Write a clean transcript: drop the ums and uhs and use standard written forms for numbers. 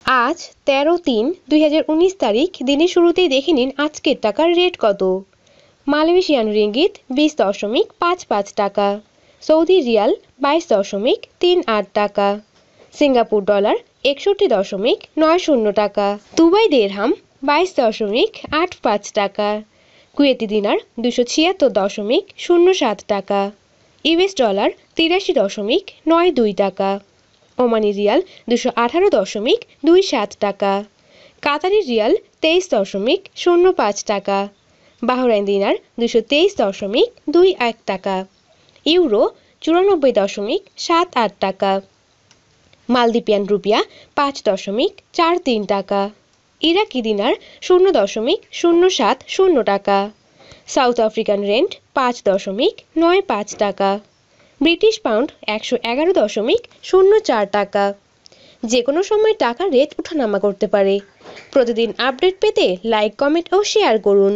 আজ 13-3-2019 তারিখ। দিনের শুরুতেই দেখে নিন আজকের টাকার রেট কত। মালয়েশিয়ান রিঙ্গিত 20.55 টাকা, সৌদি রিয়াল 22.38 টাকা, সিঙ্গাপুর ডলার 61.90 টাকা, দুবাই দিরহাম 22.85 টাকা, কুয়েতি দিনার 276.07 টাকা, ইউএস ডলার 83.92 টাকা, ওমানি রিয়াল 218.27 টাকা, কাতারি রিয়াল 23.05 টাকা, বাহরাইন দিনার 223.21 টাকা, ইউরো 94.78 টাকা, মালদ্বীপিয়ান রুপিয়া 5.43 টাকা, ইরাকি দিনার 0.070 টাকা, সাউথ আফ্রিকান রেন্ট 5.95 টাকা, ব্রিটিশ পাউন্ড 111.04 টাকা। যে কোনো সময় টাকার রেট ওঠানামা করতে পারে। প্রতিদিন আপডেট পেতে লাইক, কমেন্ট ও শেয়ার করুন।